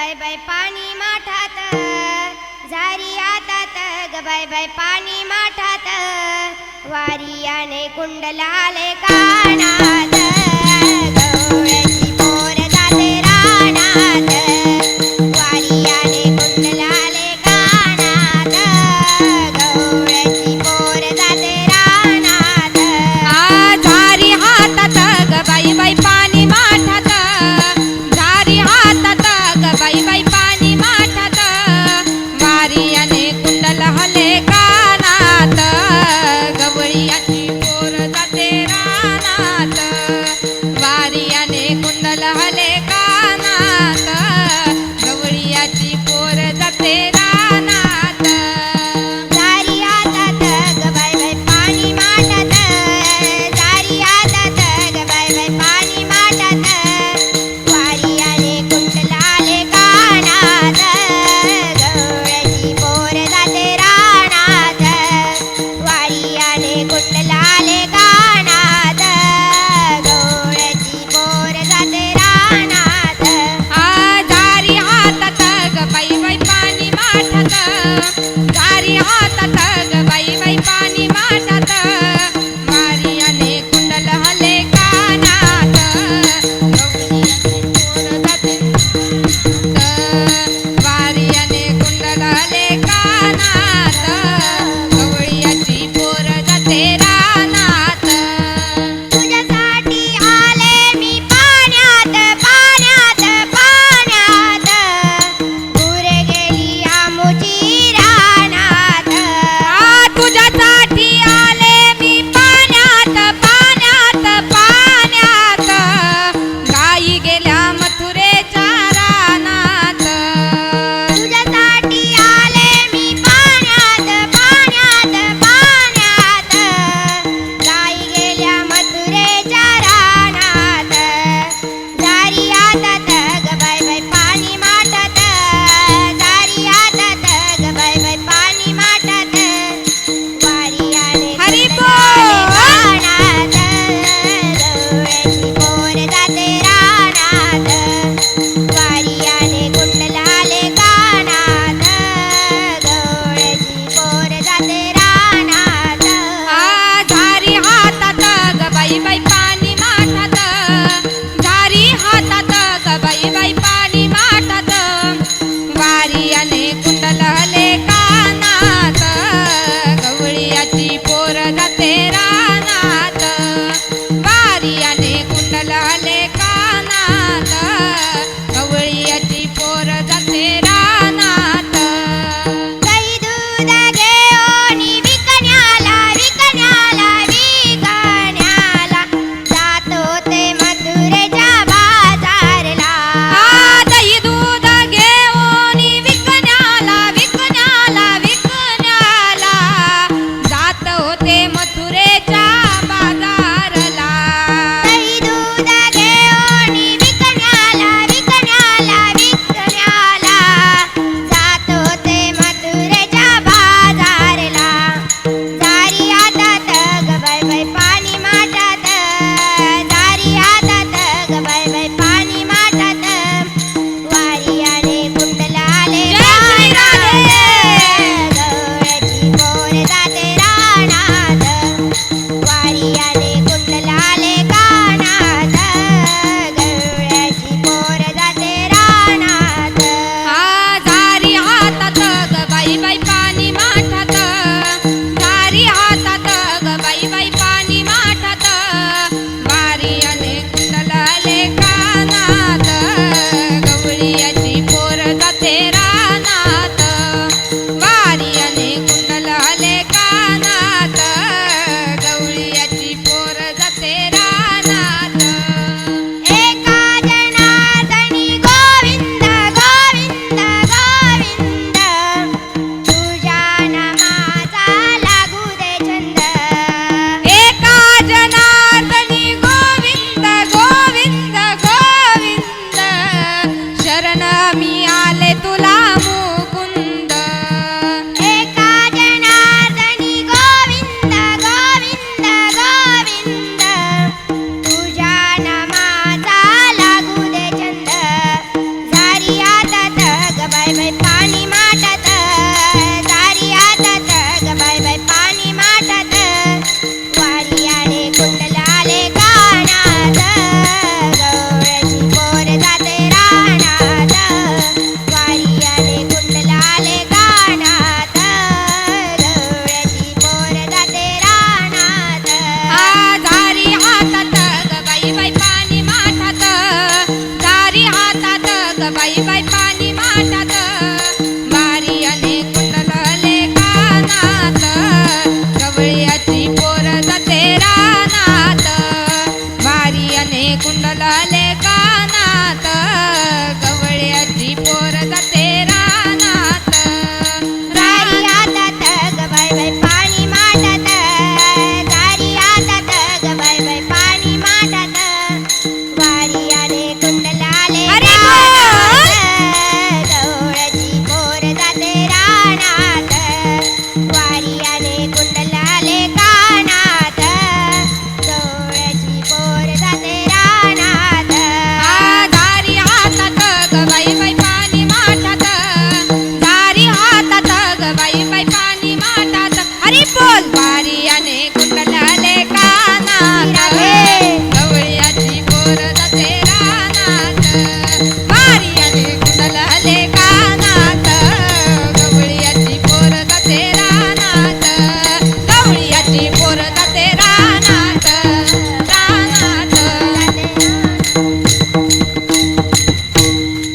Bye bye पाणी माठात झारी हातात ग बाय बाय पाणी माठात वारियाने कुंडलाले कानात गवळ्याची पोर जाते रानात वारियाने कुंडलाले कानात गवळ्याची पोर जाते रानात झारी हातात ग बाई बाई पाणी माठात झारी हातात ग बाई बाई पाणी माठात वारियाने कुंडल हले कानात गवळीयाची पोर जाते रानात ग बाई बाई पाणी माठात वारी अने कुंडलले कानात गवळ्याची पोर जाते रानात वारी अने कुंडलले कानात गवळ्याची पोर जाते रानात वारी हातात ग बाई बाई पाणी माठात दारी हातात ग बाई बाई पाणी माठात वारी आले कुंडलाले अरे बोल! गवळ्याची पोर जाते रानात वारी आले कुंडलाले कानात गवळ्याची पोर जाते रानात दारी हातात ग बाई बाई पाणी माठात दारी हातात ग बाई बाई पाणी माठात अरे बोल वारी अने